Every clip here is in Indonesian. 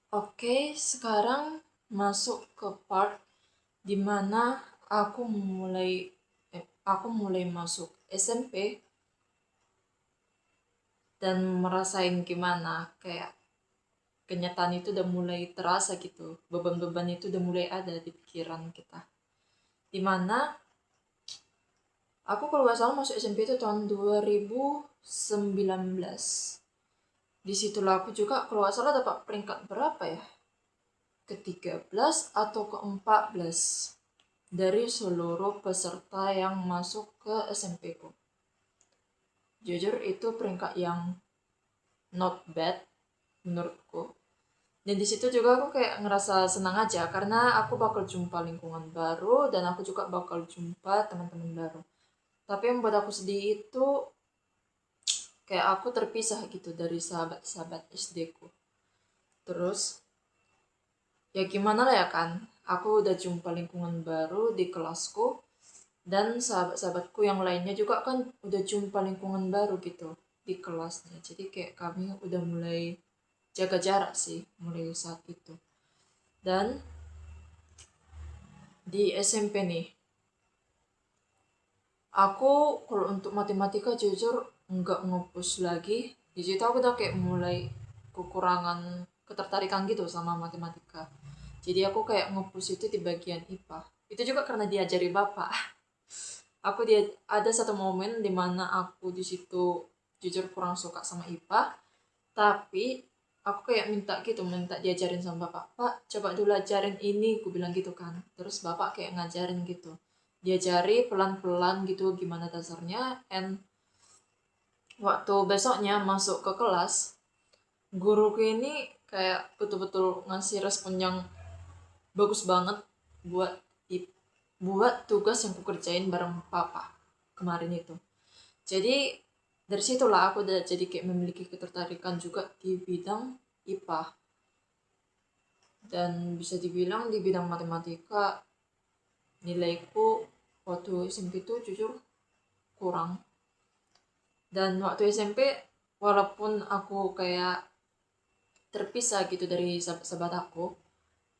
Oke, sekarang masuk ke part dimana aku mulai masuk SMP dan merasain gimana kayak kenyataan itu udah mulai terasa gitu. Beban-beban itu udah mulai ada di pikiran kita. Dimana aku kalau nggak salah masuk SMP itu tahun 2019. Disitulah aku juga kalau nggak salah dapat peringkat berapa ya? Ke-13 atau ke-14 dari seluruh peserta yang masuk ke SMP ku. Jujur itu peringkat yang not bad menurutku. Dan di situ juga aku kayak ngerasa senang aja karena aku bakal jumpa lingkungan baru dan aku juga bakal jumpa teman-teman baru. Tapi yang buat aku sedih itu kayak aku terpisah gitu dari sahabat-sahabat SD ku. Terus ya gimana lah ya kan, aku udah jumpa lingkungan baru di kelasku dan sahabat-sahabatku yang lainnya juga kan udah jumpa lingkungan baru gitu di kelasnya. Jadi kayak kami udah mulai jaga jarak sih mulai saat itu. Dan di SMP nih, aku kalau untuk matematika jujur nggak ngepush lagi. Di situ aku udah kayak mulai kekurangan ketertarikan gitu sama matematika. Jadi aku kayak ngepush itu di bagian IPA. Itu juga karena diajari bapak. Dia ada satu momen di mana aku di situ jujur kurang suka sama IPA, tapi aku kayak minta diajarin sama bapak. Pak, coba dulu ajarin ini, aku bilang gitu kan. Terus bapak kayak ngajarin gitu. Diajari pelan-pelan gitu gimana dasarnya, and waktu besoknya masuk ke kelas, guruku ini kayak betul-betul ngasih respon yang bagus banget buat buat tugas yang kukerjain bareng papa kemarin itu. Jadi dari situlah aku udah jadi kayak memiliki ketertarikan juga di bidang IPA, dan bisa dibilang di bidang matematika nilaiku waktu SMP itu jujur kurang. Dan waktu SMP walaupun aku kayak terpisah gitu dari sahabat-sahabat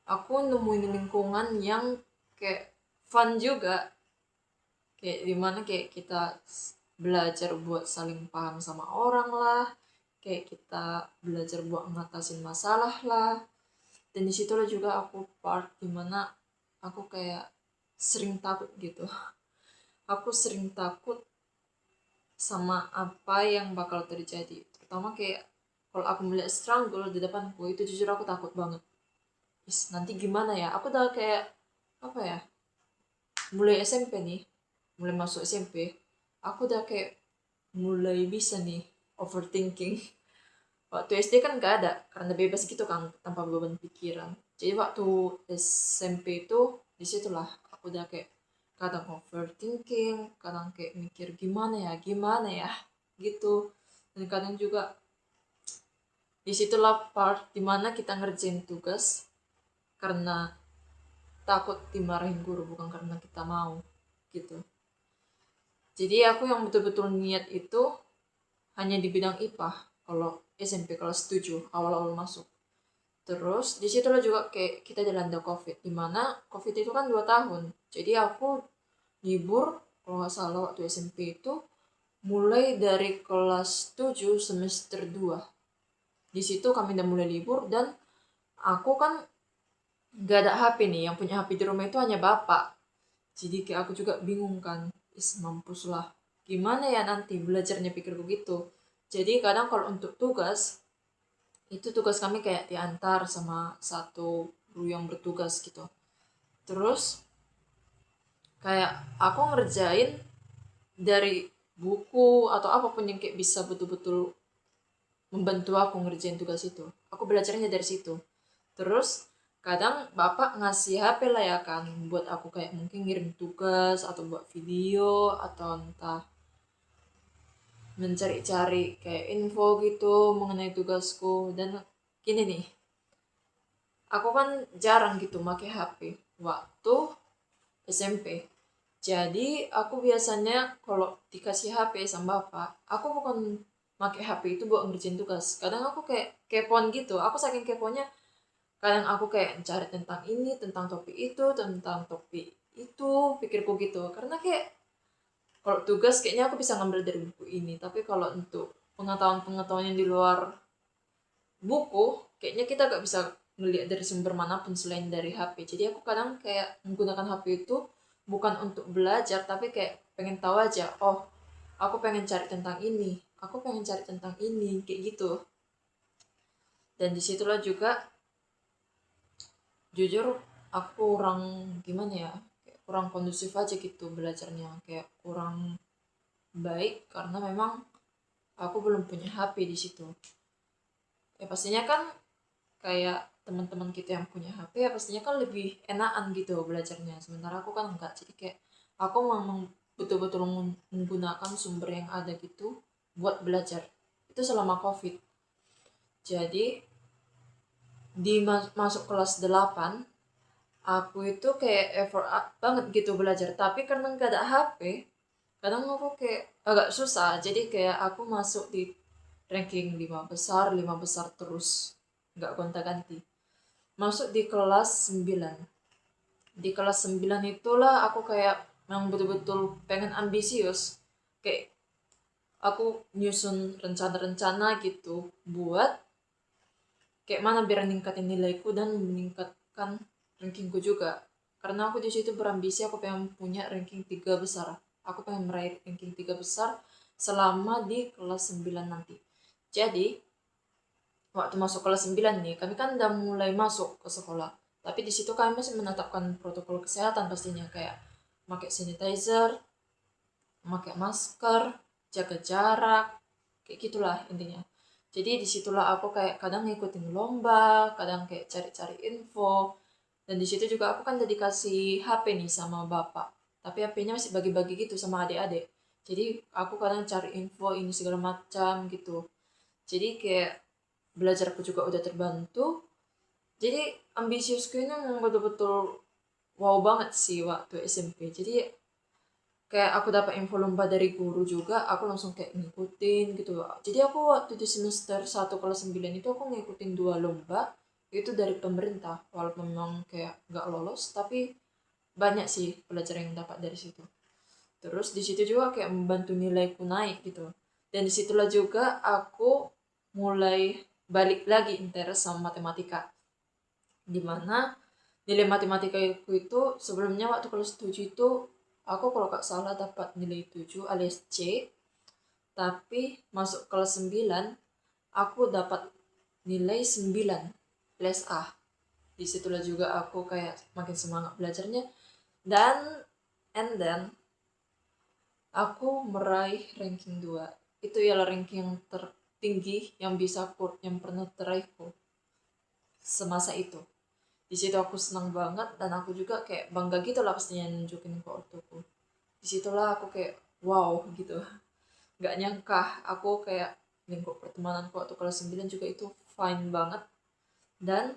aku nemuin lingkungan yang kayak fun juga, kayak dimana kayak kita belajar buat saling paham sama orang lah, kayak kita belajar buat ngatasin masalah lah. Dan disitulah juga aku part dimana aku kayak sering takut gitu. Aku sering takut sama apa yang bakal terjadi, terutama kayak kalau aku melihat struggle di depanku itu jujur aku takut banget. Nanti gimana ya, aku udah kayak apa ya, mulai SMP nih, mulai masuk SMP aku udah kayak mulai bisa nih overthinking. Waktu SD kan gak ada karena bebas gitu kan tanpa beban pikiran. Jadi waktu SMP itu disitulah aku udah kayak kadang overthinking, kadang kayak mikir gimana ya gitu. Dan kadang juga disitulah part dimana kita ngerjain tugas karena takut dimarahin guru, bukan karena kita mau gitu. Jadi aku yang betul-betul niat itu hanya di bidang IPA kalau SMP kelas 7 awal-awal masuk. Terus disitulah juga kayak kita dilanda COVID, dimana COVID itu kan 2 tahun. Jadi aku libur kalau nggak salah waktu SMP itu mulai dari kelas 7 semester 2. Di situ kami udah mulai libur dan aku kan gak ada HP nih, yang punya HP di rumah itu hanya bapak. Jadi kayak aku juga bingung kan, mampus lah. Gimana ya nanti belajarnya, pikirku gitu. Jadi kadang kalau untuk tugas, itu tugas kami kayak diantar sama satu guru yang bertugas gitu. Terus kayak aku ngerjain dari buku atau apapun yang kayak bisa betul-betul membantu aku ngerjain tugas itu. Aku belajarnya dari situ. Terus kadang bapak ngasih HP lah ya kan buat aku kayak mungkin ngirim tugas atau buat video atau entah mencari-cari kayak info gitu mengenai tugasku. Dan gini nih, aku kan jarang gitu pakai HP waktu SMP. Jadi aku biasanya kalau dikasih HP sama bapak, aku bukan pakai HP itu buat ngerjain tugas. Kadang aku kayak kepoan gitu. Aku saking keponya, kadang aku kayak cari tentang ini, tentang topik itu, pikirku gitu. Karena kayak kalau tugas kayaknya aku bisa ngambil dari buku ini, tapi kalau untuk pengetahuan-pengetahuan yang di luar buku, kayaknya kita gak bisa ngelihat dari sumber manapun selain dari HP. Jadi aku kadang kayak menggunakan HP itu bukan untuk belajar, tapi kayak pengen tahu aja, oh aku pengen cari tentang ini, aku pengen cari tentang ini, kayak gitu. Dan disitulah juga jujur aku kurang gimana ya, kayak kurang kondusif aja gitu belajarnya, kayak kurang baik karena memang aku belum punya HP di situ. Ya pastinya kan kayak teman-teman kita yang punya HP ya pastinya kan lebih enakan gitu belajarnya. Sementara aku kan enggak. Jadi kayak aku memang betul-betul menggunakan sumber yang ada gitu buat belajar. Itu selama COVID. Jadi di masuk kelas 8 aku itu kayak effort banget gitu belajar. Tapi karena nggak ada HP, kadang aku kayak agak susah. Jadi kayak aku masuk di ranking 5 besar terus. Nggak gonta-ganti. Masuk di kelas 9. Di kelas 9 itulah aku kayak memang betul-betul pengen ambisius. Kayak aku nyusun rencana-rencana gitu buat kayak mana biar meningkatin nilaiku dan meningkatkan rankingku juga. Karena aku di situ berambisi aku pengen punya ranking 3 besar. Aku pengen meraih ranking 3 besar selama di kelas 9 nanti. Jadi, waktu masuk kelas 9 nih, kami kan udah mulai masuk ke sekolah. Tapi di situ kami masih menetapkan protokol kesehatan pastinya kayak pakai sanitizer, pakai masker, jaga jarak, kayak gitulah intinya. Jadi disitulah aku kayak kadang ngikutin lomba, kadang kayak cari-cari info. Dan di situ juga aku kan udah dikasih HP nih sama bapak. Tapi HP-nya masih bagi-bagi gitu sama adik-adik. Jadi aku kadang cari info ini segala macam gitu. Jadi kayak belajarku juga udah terbantu. Jadi ambisiusku ini memang betul-betul wow banget sih waktu SMP. Jadi kayak aku dapat info lomba dari guru juga, aku langsung kayak ngikutin gitu. Jadi aku waktu di semester 1 kelas 9 itu aku ngikutin 2 lomba itu dari pemerintah. Walaupun memang kayak nggak lolos, tapi banyak sih pelajaran yang dapat dari situ. Terus di situ juga kayak membantu nilaiku naik gitu. Dan disitulah juga aku mulai balik lagi interest sama matematika. Dimana nilai matematika itu sebelumnya waktu kelas 7 itu aku kalau gak salah dapat nilai 7 alias C, tapi masuk kelas 9 aku dapat nilai 9 alias A. Disitulah juga aku kayak makin semangat belajarnya, dan and then aku meraih ranking 2. Itu ialah ranking yang tertinggi yang bisa aku yang pernah teraihku semasa itu. Di situ aku senang banget dan aku juga kayak bangga gitu lah pastinya nunjukin ke ortuku. Disitulah aku kayak wow gitu, nggak nyangka aku kayak lingkup pertemananku waktu kelas 9 juga itu fine banget, dan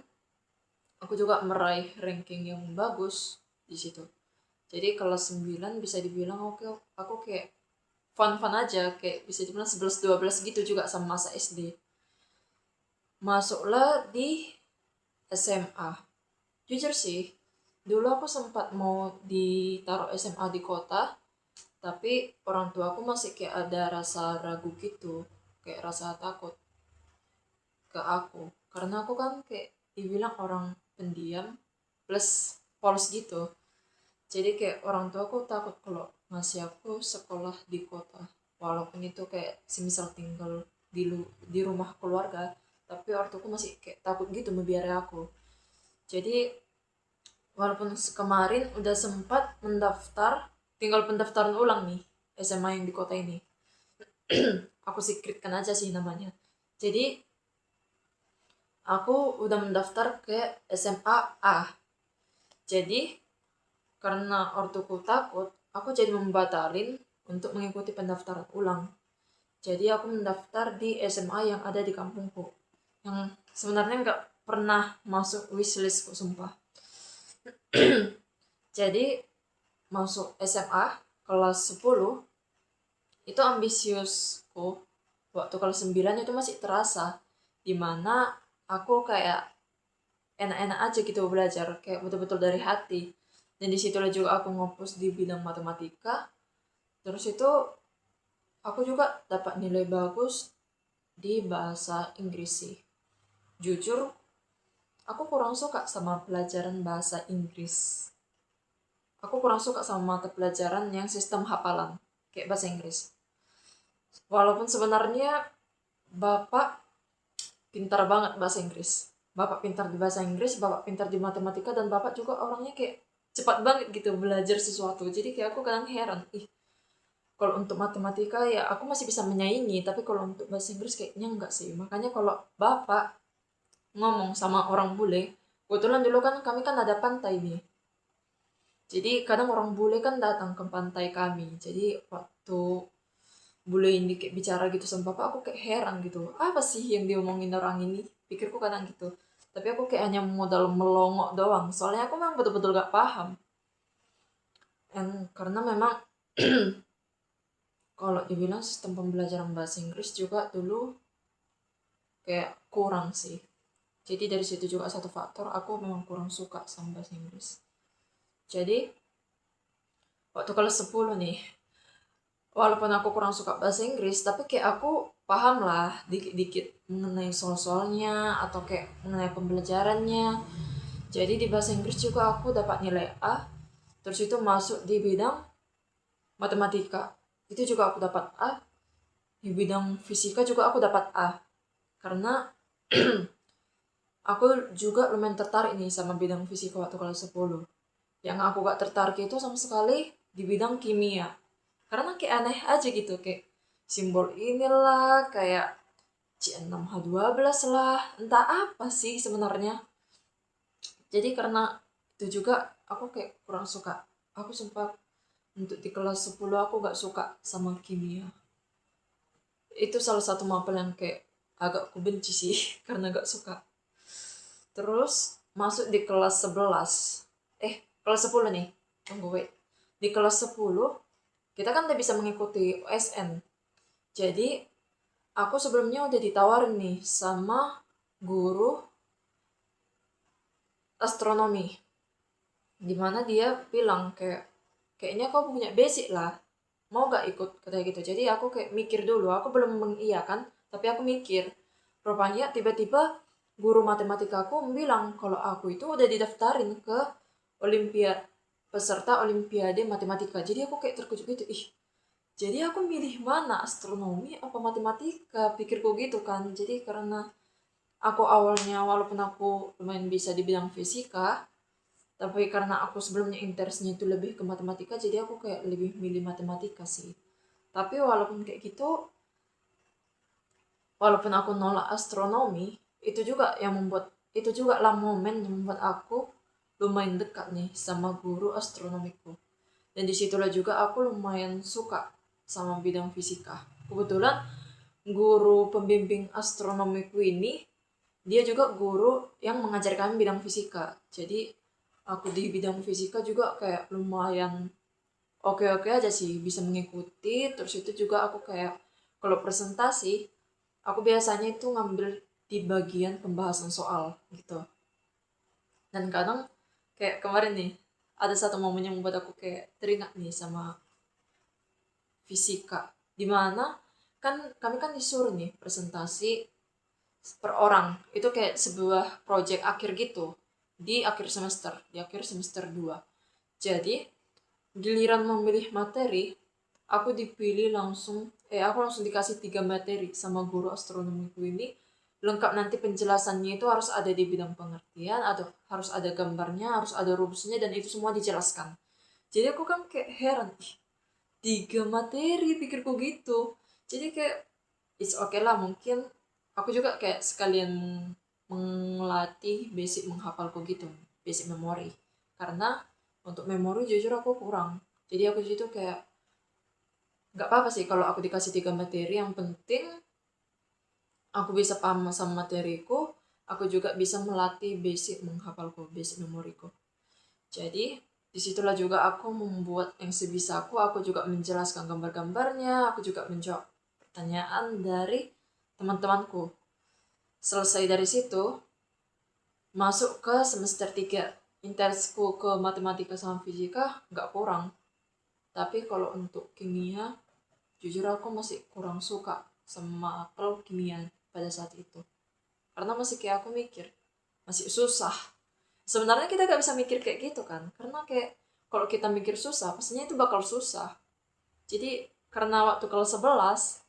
aku juga meraih ranking yang bagus di situ. Jadi kelas 9 bisa dibilang oke, aku kayak fun-fun aja, kayak bisa dibilang 11-12 gitu juga sama masa SD. Masuklah di SMA. Jujur sih, dulu aku sempat mau ditaruh SMA di kota, tapi orang tua aku masih kayak ada rasa ragu gitu, kayak rasa takut ke aku. Karena aku kan kayak dibilang orang pendiam plus polos gitu. Jadi kayak orang tua aku takut kalau ngasih aku sekolah di kota. Walaupun itu kayak semisal tinggal di rumah keluarga, tapi ortuku masih kayak takut gitu membiarkan aku. Jadi walaupun kemarin udah sempat mendaftar, tinggal pendaftaran ulang nih SMA yang di kota ini. Aku secretkan aja sih namanya. Jadi aku udah mendaftar ke SMA A. Jadi karena ortuku takut, aku jadi membatalin untuk mengikuti pendaftaran ulang. Jadi aku mendaftar di SMA yang ada di kampungku, yang sebenarnya nggak pernah masuk wishlistku sumpah. Jadi masuk SMA kelas 10 itu ambisiusku waktu kelas 9 itu masih terasa, dimana aku kayak enak-enak aja gitu belajar, kayak betul-betul dari hati. Dan disitulah juga aku ngopus di bidang matematika. Terus itu aku juga dapat nilai bagus di bahasa Inggris sih. Jujur, aku kurang suka sama pelajaran bahasa Inggris. Aku kurang suka sama mata pelajaran yang sistem hafalan, kayak bahasa Inggris. Walaupun sebenarnya Bapak pintar banget bahasa Inggris. Bapak pintar di bahasa Inggris, Bapak pintar di matematika, dan Bapak juga orangnya kayak cepat banget gitu belajar sesuatu. Jadi kayak aku kadang heran, kalau untuk matematika ya aku masih bisa menyaingi, tapi kalau untuk bahasa Inggris kayaknya enggak sih. Makanya kalau Bapak ngomong sama orang bule, kebetulan dulu kan kami kan ada pantai nih. Jadi kadang orang bule kan datang ke pantai kami. Jadi waktu bule ini kayak bicara gitu sama Bapak, aku kayak heran gitu. Apa sih yang diomongin orang ini? Pikirku kadang gitu. Tapi aku kayak hanya modal melongok doang. Soalnya aku memang betul-betul gak paham. Karena memang kalau dibilang sistem pembelajaran bahasa Inggris juga dulu kayak kurang sih. Jadi dari situ juga satu faktor aku memang kurang suka sama bahasa Inggris. Jadi waktu kelas 10 nih, walaupun aku kurang suka bahasa Inggris, tapi kayak aku paham lah dikit-dikit mengenai soal-soalnya atau kayak mengenai pembelajarannya. Jadi di bahasa Inggris juga aku dapat nilai A. Terus itu masuk di bidang matematika. Itu juga aku dapat A. Di bidang fisika juga aku dapat A. Karena aku juga lumayan tertarik nih sama bidang fisika waktu kelas 10. Yang aku gak tertarik itu sama sekali di bidang kimia. Karena kayak aneh aja gitu, kayak simbol inilah, kayak C6H12 lah, entah apa sih sebenarnya. Jadi karena itu juga aku kayak kurang suka. Aku sempat untuk di kelas 10 aku gak suka sama kimia. Itu salah satu mapel yang kayak agak kubenci sih karena gak suka. Terus masuk di kelas 11. Kelas 10 nih. Tunggu, wait. Di kelas 10 kita kan udah bisa mengikuti OSN. Jadi aku sebelumnya udah ditawarin nih sama guru astronomi. Dimana dia bilang kayaknya kau punya basic lah. Mau gak ikut katanya gitu. Jadi aku kayak mikir dulu. Aku belum mengiyakan, tapi aku mikir. Rupanya tiba-tiba guru matematika aku bilang kalau aku itu udah didaftarin ke peserta olimpiade matematika. Jadi aku kayak terkejut gitu. Jadi aku milih mana, astronomi apa matematika? Pikirku gitu kan. Jadi karena aku awalnya walaupun aku lumayan bisa di bidang fisika, tapi karena aku sebelumnya interestnya itu lebih ke matematika, jadi aku kayak lebih milih matematika sih. Tapi walaupun kayak gitu, walaupun aku nolak astronomi, itu juga lah momen yang membuat aku lumayan dekat nih sama guru astronomiku. Dan disitulah juga aku lumayan suka sama bidang fisika. Kebetulan guru pembimbing astronomiku ini, dia juga guru yang mengajarkan bidang fisika. Jadi aku di bidang fisika juga kayak lumayan oke-oke aja sih, bisa mengikuti. Terus itu juga aku kayak kalau presentasi, aku biasanya itu ngambil di bagian pembahasan soal gitu. Dan kadang kayak kemarin nih, ada satu momen yang membuat aku kayak teringat nih sama fisika. Dimana kan kami kan disuruh nih presentasi per orang. Itu kayak sebuah project akhir gitu. Di akhir semester 2. Jadi, giliran memilih materi, aku langsung dikasih 3 materi sama guru astronomiku ini. Lengkap nanti penjelasannya itu harus ada di bidang pengertian, atau harus ada gambarnya, harus ada rumusnya, dan itu semua dijelaskan. Jadi aku kan kayak heran, 3 materi pikirku gitu. Jadi kayak, it's okay lah, mungkin aku juga kayak sekalian melatih basic menghafalku gitu, basic memori. Karena untuk memori jujur aku kurang. Jadi aku situ kayak nggak apa-apa sih kalau aku dikasih 3 materi, yang penting aku bisa paham sama materiku, aku juga bisa melatih basic menghafalku, basic memoriku. Jadi disitulah juga aku membuat yang sebisa aku juga menjelaskan gambar-gambarnya, aku juga menjawab pertanyaan dari teman-temanku. Selesai dari situ, masuk ke semester 3, interestku ke matematika sama fisika nggak kurang. Tapi kalau untuk kimia, jujur aku masih kurang suka sama kimia pada saat itu. Karena masih kayak aku mikir, masih susah. Sebenarnya kita gak bisa mikir kayak gitu kan. Karena kayak kalau kita mikir susah, pastinya itu bakal susah. Jadi karena waktu kelas 11,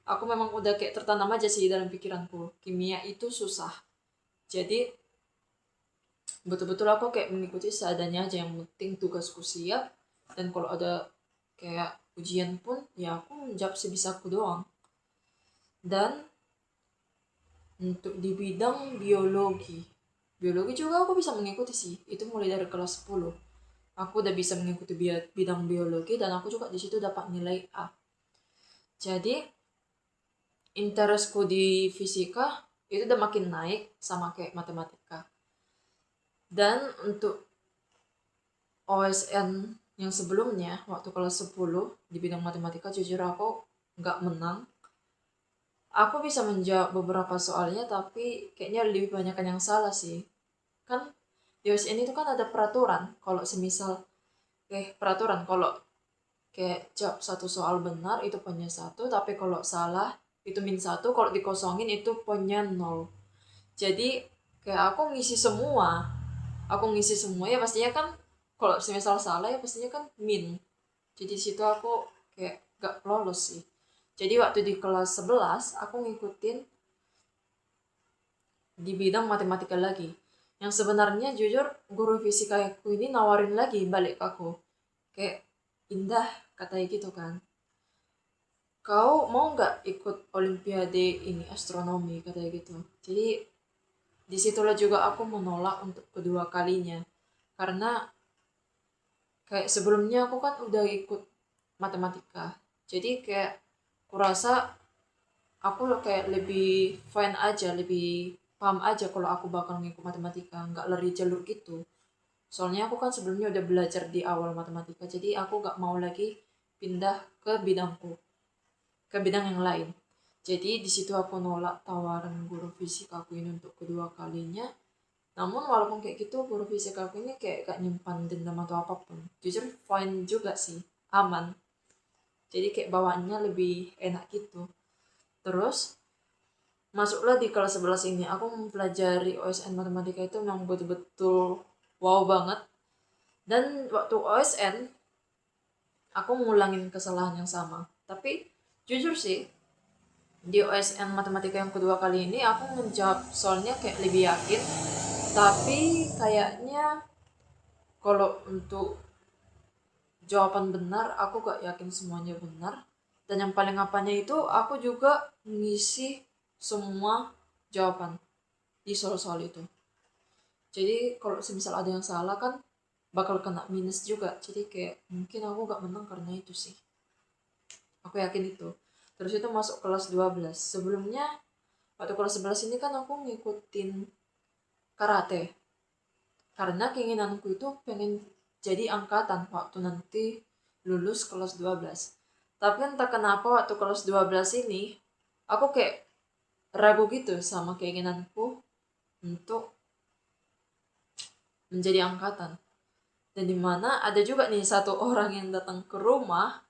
aku memang udah kayak tertanam aja sih dalam pikiranku. Kimia itu susah. Jadi betul-betul aku kayak mengikuti seadanya aja, yang penting tugasku siap. Dan kalau ada kayak ujian pun, ya aku menjawab sebisaku doang. Dan untuk di bidang biologi juga aku bisa mengikuti sih. Itu mulai dari kelas 10. Aku udah bisa mengikuti bidang biologi dan aku juga di situ dapat nilai A. Jadi interestku di fisika itu udah makin naik sama kayak matematika. Dan untuk OSN yang sebelumnya waktu kelas 10 di bidang matematika, jujur aku nggak menang. Aku bisa menjawab beberapa soalnya, tapi kayaknya lebih banyak yang salah sih. Kan di OSN itu kan ada peraturan, kalau semisal peraturan kalau kayak jawab satu soal benar itu poinnya 1, tapi kalau salah itu -1, kalau dikosongin itu poinnya 0. Jadi kayak aku ngisi semua ya pastinya kan, kalau semisal salah ya pastinya kan min. Jadi situ aku kayak gak lolos sih. Jadi waktu di kelas 11 aku ngikutin di bidang matematika lagi. Yang sebenarnya jujur guru fisika aku ini nawarin lagi balik ke aku. Kayak, Indah, katanya gitu kan. Kau mau nggak ikut olimpiade ini astronomi, katanya gitu. Jadi disitulah juga aku menolak untuk kedua kalinya. Karena kayak sebelumnya aku kan udah ikut matematika. Jadi kayak kurasa aku kayak lebih fine aja, lebih paham aja kalau aku bakal ngikut matematika, nggak lari jalur gitu. Soalnya aku kan sebelumnya udah belajar di awal matematika, jadi aku nggak mau lagi pindah ke bidang yang lain. Jadi di situ aku nolak tawaran guru fisika aku ini untuk kedua kalinya. Namun walaupun kayak gitu, guru fisika aku ini kayak gak nyimpan dendam atau apapun. Jujur fine juga sih, aman. Jadi kayak bawaannya lebih enak gitu. Terus masuklah di kelas 11 ini, aku mempelajari OSN matematika itu memang betul-betul wow banget. Dan waktu OSN aku ngulangin kesalahan yang sama. Tapi jujur sih, di OSN matematika yang kedua kali ini aku menjawab soalnya kayak lebih yakin. Tapi kayaknya kalau untuk jawaban benar aku gak yakin semuanya benar. Dan yang paling apanya itu aku juga ngisi semua jawaban di soal-soal itu. Jadi kalau semisal ada yang salah kan bakal kena minus juga. Jadi kayak mungkin aku gak menang karena itu sih. Aku yakin itu. Terus itu masuk kelas 12. Sebelumnya waktu kelas 11 ini kan aku ngikutin karate. Karena keinginanku itu pengen jadi angkatan waktu nanti lulus kelas 12. Tapi entah kenapa waktu kelas 12 ini aku kayak ragu gitu sama keinginanku untuk menjadi angkatan. Dan dimana ada juga nih satu orang yang datang ke rumah,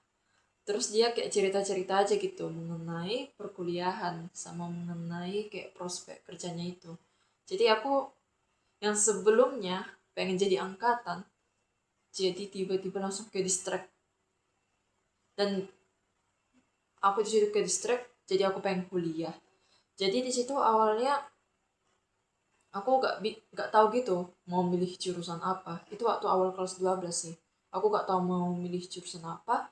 terus dia kayak cerita-cerita aja gitu mengenai perkuliahan sama mengenai kayak prospek kerjanya itu. Jadi aku yang sebelumnya pengen jadi angkatan, jadi tiba-tiba langsung ke distract. Dan aku disitu ke distract, jadi aku pengen kuliah. Jadi di situ awalnya aku gak tahu gitu mau milih jurusan apa. Itu waktu awal kelas 12 sih. Aku gak tahu mau milih jurusan apa.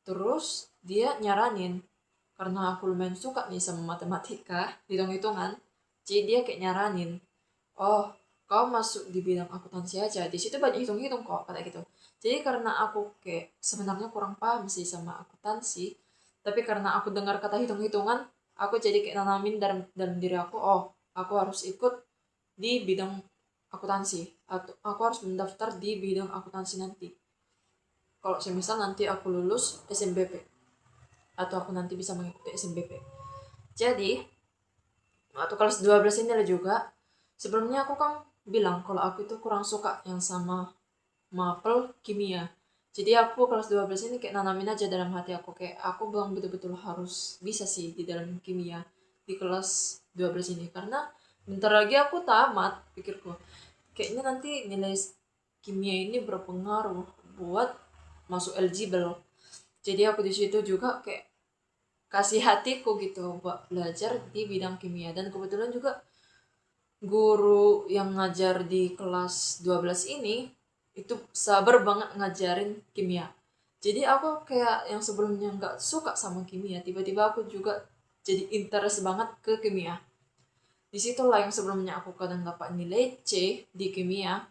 Terus dia nyaranin, karena aku lumayan suka nih sama matematika, hitung-hitungan. Jadi dia kayak nyaranin, oh kau masuk di bidang akuntansi aja, di situ banyak hitung-hitung kok, kata gitu. Jadi karena aku kayak sebenarnya kurang paham sih sama akuntansi, tapi karena aku dengar kata hitung-hitungan, aku jadi kayak nanamin dalam diri aku, oh aku harus ikut di bidang akuntansi, atau aku harus mendaftar di bidang akuntansi nanti. Kalau semisal nanti aku lulus SNBP, atau aku nanti bisa mengikuti SNBP. Jadi waktu kelas 12 ini ada juga Sebelumnya aku kan bilang kalau aku itu kurang suka yang sama mapel kimia. Jadi aku kelas 12 ini kayak nanamin aja dalam hati aku, kayak aku bang betul-betul harus bisa sih di dalam kimia di kelas 12 ini, karena bentar lagi aku tamat, pikirku. Kayaknya nanti nilai kimia ini berpengaruh buat masuk eligible. Jadi aku di situ juga kayak kasih hatiku gitu buat belajar di bidang kimia, dan kebetulan juga guru yang ngajar di kelas 12 ini itu sabar banget ngajarin kimia. Jadi aku kayak yang sebelumnya nggak suka sama kimia, tiba-tiba aku juga jadi interest banget ke kimia. Disitulah yang sebelumnya aku kadang dapat nilai C di kimia.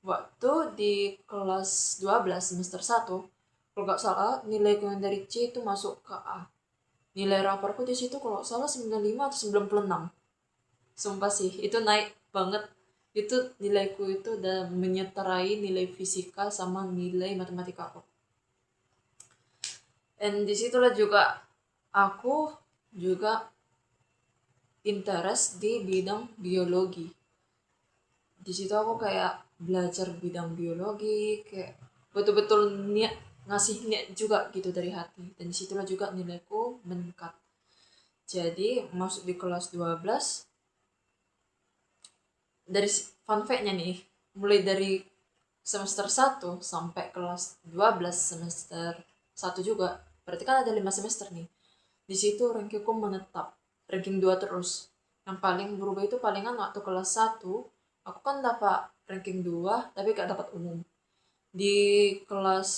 Waktu di kelas 12 semester 1, kalau nggak salah nilaiku yang dari C itu masuk ke A. Nilai raporku di situ kalau nggak salah 95 atau 96. Sumpah sih, itu naik banget. Itu nilaiku itu udah menyeterai nilai fisika sama nilai matematika aku. Dan disitulah juga aku juga interest di bidang biologi. Di situ aku kayak belajar bidang biologi, kayak betul-betul niat, ngasih niat juga gitu dari hati. Dan disitulah juga nilaiku meningkat. Jadi masuk di kelas 12, dari fun fact-nya nih, mulai dari semester 1 sampai kelas 12 semester 1 juga, berarti kan ada 5 semester nih. Di situ rankingku menetap, ranking 2 terus. Yang paling berubah itu palingan waktu kelas 1, aku kan dapat ranking 2 tapi gak dapat umum. Di kelas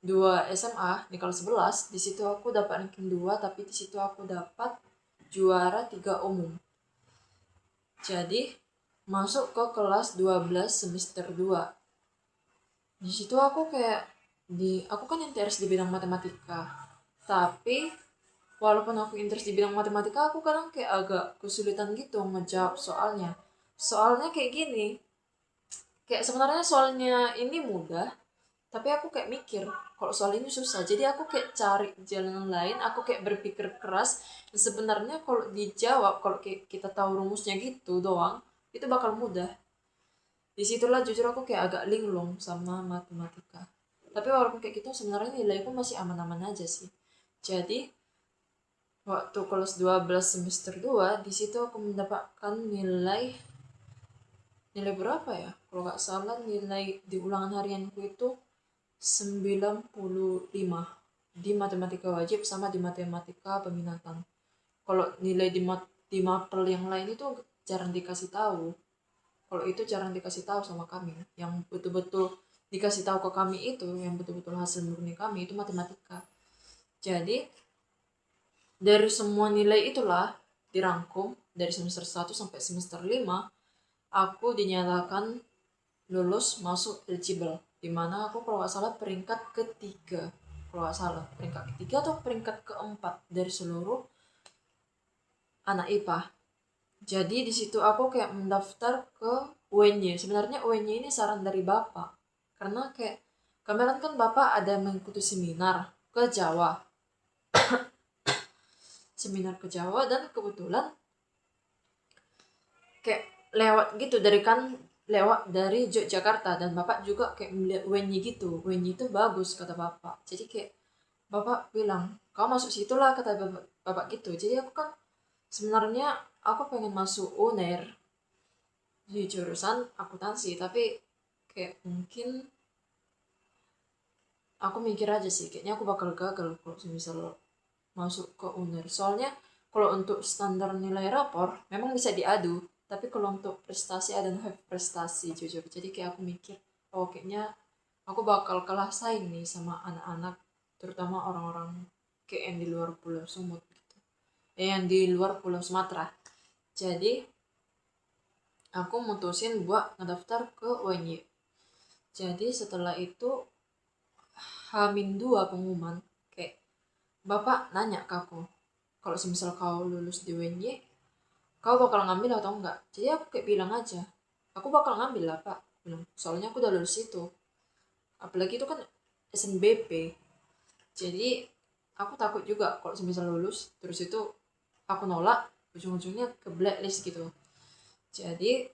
2 SMA, di kelas 11, di situ aku dapat ranking 2 tapi di situ aku dapat juara 3 umum. Jadi masuk ke kelas 12 semester 2. Di situ aku kayak aku kan interest di bidang matematika. Tapi walaupun aku interest di bidang matematika, aku kadang kayak agak kesulitan gitu ngejawab soalnya. Soalnya kayak gini, kayak sebenarnya soalnya ini mudah, tapi aku kayak mikir kalau soal ini susah. Jadi aku kayak cari jalan lain, aku kayak berpikir keras. Sebenarnya kalau dijawab, kalau kayak kita tahu rumusnya gitu doang, itu bakal mudah. Disitulah jujur aku kayak agak linglung sama matematika. Tapi walaupun kayak gitu sebenarnya nilaiku masih aman-aman aja sih. Jadi waktu kelas 12 semester 2, di situ aku mendapatkan nilai berapa ya? Kalau nggak salah nilai di ulangan harianku itu 95 di matematika wajib sama di matematika peminatan. Kalau nilai di mapel yang lain itu jarang dikasih tahu. Kalau itu jarang dikasih tahu sama kami. Yang betul-betul dikasih tahu ke kami itu, yang betul-betul hasil murni kami itu matematika. Jadi dari semua nilai itulah dirangkum dari semester 1 sampai semester 5, aku dinyatakan lulus masuk eligible. Dimana aku kalau nggak salah peringkat ketiga. Kalau nggak salah peringkat ketiga atau peringkat keempat dari seluruh anak IPA. Jadi di situ aku kayak mendaftar ke UNY. Sebenarnya UNY ini saran dari Bapak. Karena kayak kemarin kan Bapak ada mengikuti seminar ke Jawa. Seminar ke Jawa, dan kebetulan kayak lewat gitu lewat dari Yogyakarta, dan Bapak juga kayak melihat UNY gitu. UNY itu bagus kata Bapak. Jadi kayak Bapak bilang, "Kau masuk situ lah," kata Bapak gitu. Jadi aku kan sebenarnya aku pengen masuk UNER di jurusan akuntansi, tapi kayak mungkin aku mikir aja sih kayaknya aku bakal gagal kalau misal masuk ke UNER. Soalnya kalau untuk standar nilai rapor memang bisa diadu, tapi kalau untuk prestasi ada prestasi jujur. Jadi kayak aku mikir, oh kayaknya aku bakal kalah saing nih sama anak-anak, terutama orang-orang kayak yang di luar Pulau Sumut gitu. Yang di luar Pulau Sumatera. Jadi aku mutusin buat ngedaftar ke UNY. Jadi setelah itu H-2 pengumuman, kayak Bapak nanya ke aku, kalau semisal kau lulus di UNY, kau bakal ngambil atau enggak? Jadi aku kayak bilang aja, aku bakal ngambil lah Pak. Bilang, soalnya aku udah lulus itu. Apalagi itu kan SNBP. Jadi aku takut juga kalau semisal lulus, terus itu aku nolak, ujung-ujungnya ke blacklist gitu. Jadi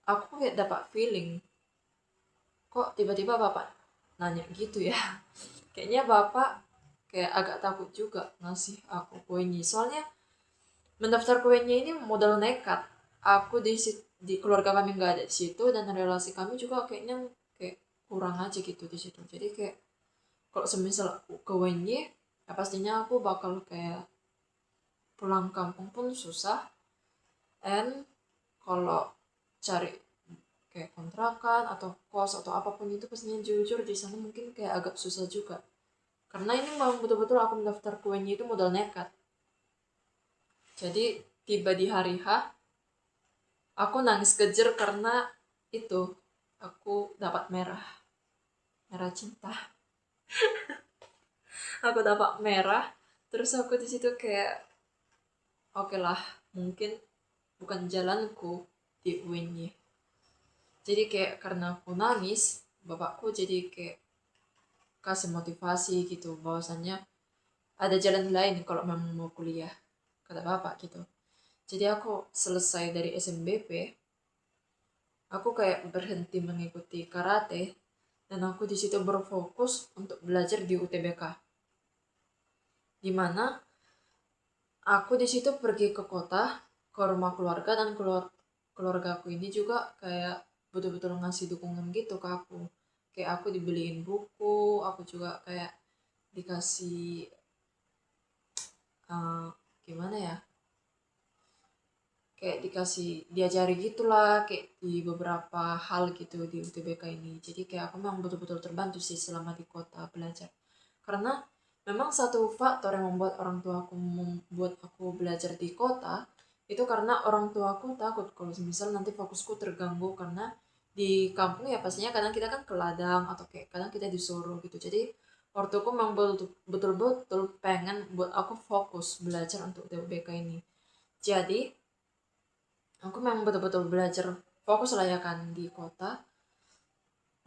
aku kayak dapat feeling, kok tiba-tiba bapak nanya gitu ya. Kayaknya bapak kayak agak takut juga ngasih aku kuenya. Soalnya mendaftar kuenya ini modal nekat. Aku di keluarga kami nggak ada di situ, dan relasi kami juga kayaknya kayak kurang aja gitu di situ. Jadi kayak kalau semisal ke WNY, ya pastinya aku bakal kayak pulang kampung pun susah. And kalau cari kayak kontrakan atau kos atau apapun itu, pastinya jujur di sana mungkin kayak agak susah juga. Karena ini memang betul-betul aku mendaftar ke WNY itu modal nekat. Jadi tiba di hari H, aku nangis kejer karena itu aku dapat merah cinta. Aku dapat merah, terus aku di situ kayak oke lah, mungkin bukan jalanku di UIN-nya. Jadi kayak karena aku nangis, bapakku jadi kayak kasih motivasi gitu, bahwasannya ada jalan lain kalau memang mau kuliah, kata bapak gitu. Jadi aku selesai dari SMBP, aku kayak berhenti mengikuti karate, dan aku di situ berfokus untuk belajar di UTBK. Dimana aku di situ pergi ke kota, ke rumah keluarga, dan keluarga aku ini juga kayak betul-betul ngasih dukungan gitu ke aku. Kayak aku dibeliin buku, aku juga kayak dikasih uh, gimana ya? Kayak dikasih diajari gitulah, kayak di beberapa hal gitu di UTBK ini. Jadi kayak aku memang betul-betul terbantu sih selama di kota belajar. Karena memang satu faktor yang membuat orang tua aku membuat aku belajar di kota itu karena orang tua aku takut kalau misal nanti fokusku terganggu, karena di kampung ya pastinya kadang kita kan ke ladang atau kayak kadang kita disuruh gitu. Jadi ortuku memang betul-betul pengen buat aku fokus belajar untuk UTBK ini. Jadi aku memang betul-betul belajar fokus lah ya kan di kota.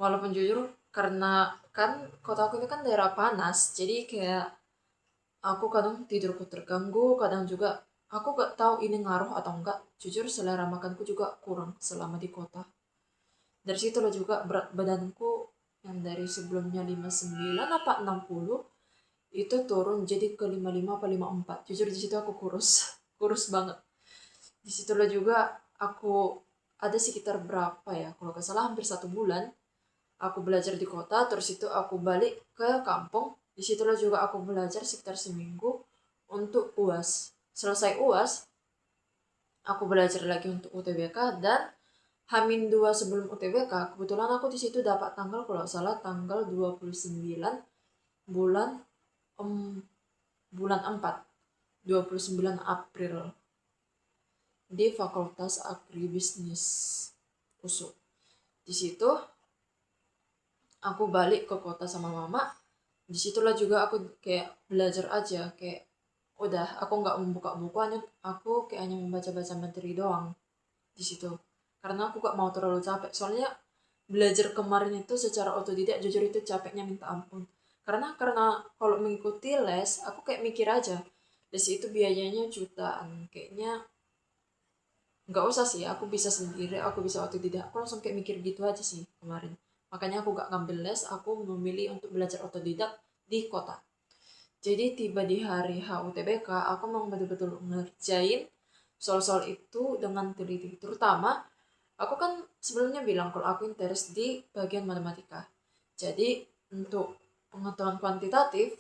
Walaupun jujur karena kan kota aku ini kan daerah panas, jadi kayak aku kadang tidurku terganggu, kadang juga aku gak tahu ini ngaruh atau enggak. Jujur selera makanku juga kurang selama di kota. Dari situ lah juga berat badanku yang dari sebelumnya 59 apa 60 itu turun jadi ke 55 apa 54. Jujur di situ aku kurus, kurus banget. Disitulah juga aku ada sekitar berapa ya, kalau gak salah hampir 1 bulan aku belajar di kota, terus itu aku balik ke kampung. Disitulah juga aku belajar sekitar seminggu untuk UAS. Selesai UAS, aku belajar lagi untuk UTBK, dan H-2 sebelum UTBK, kebetulan aku di situ dapat tanggal kalau salah tanggal 29 bulan bulan 4, 29 April di Fakultas Agribisnis USU. Di situ aku balik ke kota sama mama. Disitulah juga aku kayak belajar aja, kayak udah aku nggak membuka buku, aku kayak hanya membaca-baca materi doang di situ. Karena aku gak mau terlalu capek. Soalnya belajar kemarin itu secara otodidak, jujur itu capeknya minta ampun. Karena kalau mengikuti les, aku kayak mikir aja, les itu biayanya jutaan. Kayaknya nggak usah sih, aku bisa sendiri, aku bisa otodidak. Aku langsung kayak mikir gitu aja sih kemarin. Makanya aku gak ngambil les, aku memilih untuk belajar otodidak di kota. Jadi tiba di hari HUTBK, aku memang betul-betul ngerjain soal-soal itu dengan teliti. Terutama, aku kan sebelumnya bilang kalau aku interest di bagian matematika. Jadi untuk pengetahuan kuantitatif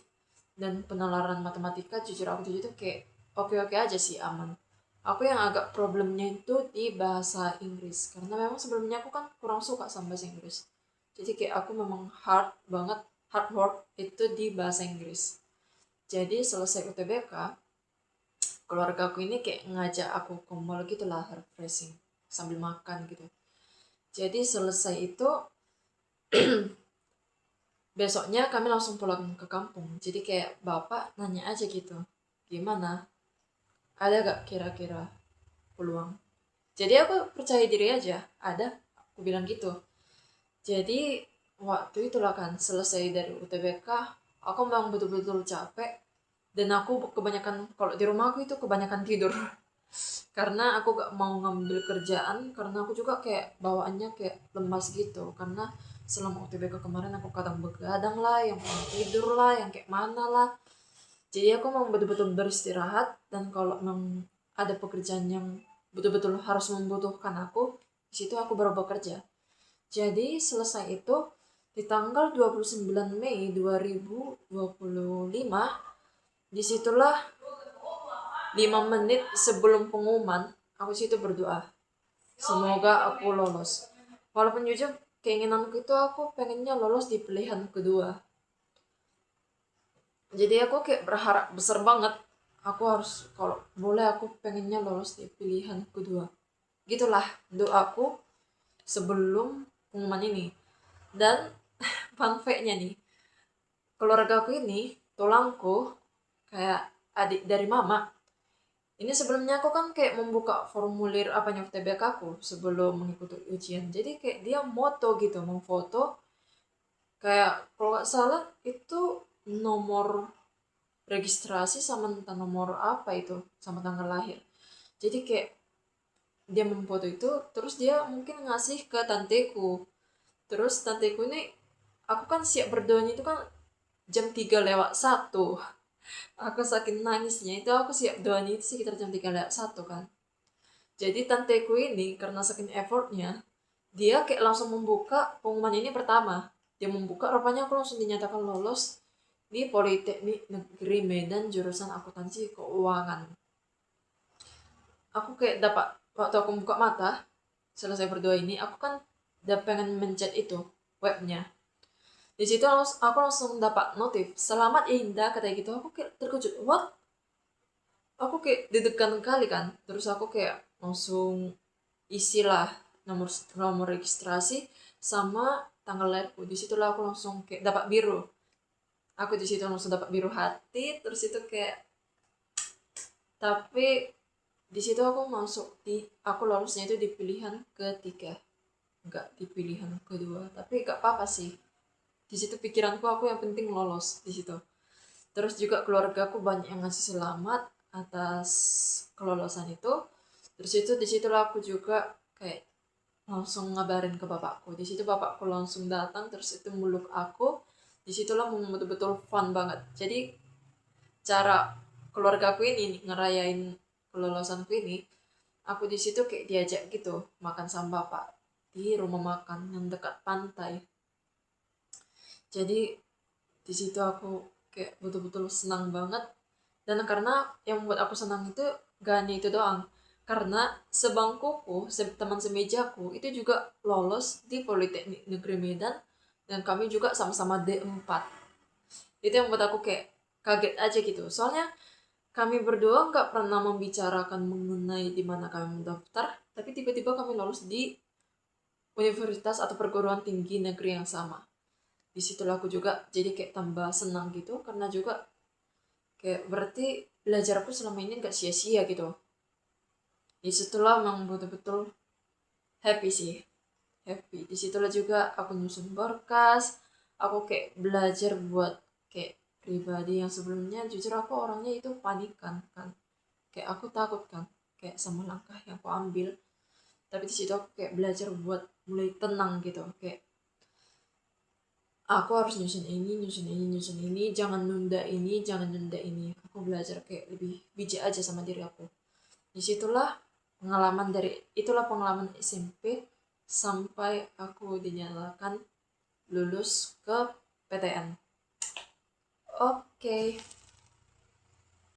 dan penalaran matematika, jujur aku tuh kayak oke-oke aja sih, aman. Aku yang agak problemnya itu di bahasa Inggris, karena memang sebelumnya aku kan kurang suka sama bahasa Inggris. Jadi kayak aku memang hard work itu di bahasa Inggris. Jadi selesai UTBK, keluarga aku ini kayak ngajak aku ke mall gitu lah, refreshing sambil makan gitu. Jadi selesai itu besoknya kami langsung pulang ke kampung. Jadi kayak bapak nanya aja gitu, gimana? Ada gak kira-kira peluang? Jadi aku percaya diri aja, ada. Aku bilang gitu. Jadi waktu itulah kan selesai dari UTBK, aku memang betul-betul capek. Dan aku kebanyakan, kalau di rumah aku itu kebanyakan tidur. karena aku gak mau ngambil kerjaan karena aku juga kayak bawaannya kayak lemas gitu, karena selama UTBK kemarin aku kadang begadang lah, yang kurang tidur lah, yang kayak mana lah. Jadi aku mau betul-betul beristirahat, dan kalau memang ada pekerjaan yang betul-betul harus membutuhkan aku, di situ aku baru bekerja. Jadi selesai itu di tanggal 29 Mei 2025, disitulah 5 menit sebelum pengumuman, aku situ berdoa. Semoga aku lolos. Walaupun jujur keinginanku itu aku pengennya lolos di pilihan kedua. Jadi aku kayak berharap besar banget. Aku harus, kalau boleh aku pengennya lolos di pilihan kedua. Gitulah doaku sebelum pengumuman ini. Dan fun fact-nya nih, keluarga aku ini, tulangku, kayak adik dari mama, ini sebelumnya aku kan kayak membuka formulir apanya UTBK aku sebelum mengikuti ujian. Jadi kayak dia moto gitu, memfoto kayak kalau nggak salah itu nomor registrasi sama entah nomor apa itu sama tanggal lahir. Jadi kayak dia memfoto itu, terus dia mungkin ngasih ke tanteku. Terus tanteku ini, aku kan siap berdoanya itu kan jam 3:01. Aku saking nangisnya itu aku siap doanya itu sekitar jam 3:01 kan. Jadi tanteku ini karena saking effortnya, dia kayak langsung membuka pengumuman ini pertama. Dia membuka, rupanya aku langsung dinyatakan lolos di Politeknik Negeri Medan jurusan akuntansi keuangan. Aku kayak dapat, waktu aku buka mata selesai berdoa ini, aku kan udah pengen mencet itu webnya. Di situ aku langsung dapat notif selamat ya Indah, katanya gitu. Aku kayak terkejut, what, aku kayak deg-degan kali kan. Terus aku kayak langsung isilah nomor nomor registrasi sama tanggal lahirku. Di situlah aku langsung kayak dapat biru. Aku di situ langsung dapat biru hati. Terus itu kayak, tapi di situ aku masuk di, aku lolosnya itu di pilihan ketiga, nggak di pilihan kedua. Tapi gak apa-apa sih. Di situ pikiranku aku yang penting lolos di situ. Terus juga keluarga aku banyak yang ngasih selamat atas kelolosan itu. Terus itu disitulah aku juga kayak langsung ngabarin ke bapakku. Di situ bapakku langsung datang, terus itu meluk aku. Disitulah betul-betul fun banget. Jadi cara keluarga aku ini ngerayain kelolosanku ini, aku di situ kayak diajak gitu makan sama bapak di rumah makan yang dekat pantai. Jadi di situ aku kayak betul-betul senang banget. Dan karena yang membuat aku senang itu gak hanya itu doang, karena sebangkuku, teman semejaku itu juga lolos di Politeknik Negeri Medan, dan kami juga sama-sama D4. Itu yang membuat aku kayak kaget aja gitu, soalnya kami berdua nggak pernah membicarakan mengenai di mana kami mendaftar, tapi tiba-tiba kami lolos di universitas atau perguruan tinggi negeri yang sama. Disitulah aku juga jadi kayak tambah senang gitu, karena juga kayak berarti belajar aku selama ini nggak sia-sia gitu. Disitulah memang betul-betul happy sih, happy. Disitulah juga aku nyusun berkas, aku kayak belajar buat kayak pribadi yang sebelumnya jujur aku orangnya itu panikan kan, kayak aku takut kan kayak sama langkah yang aku ambil. Tapi di situ aku kayak belajar buat mulai tenang gitu, kayak aku harus nyusun ini, nyusun ini, nyusun ini, jangan nunda ini, jangan nunda ini. Aku belajar kayak lebih bijak aja sama diri aku. Disitulah pengalaman dari, itulah pengalaman SMP sampai aku dinyatakan lulus ke PTN. Oke.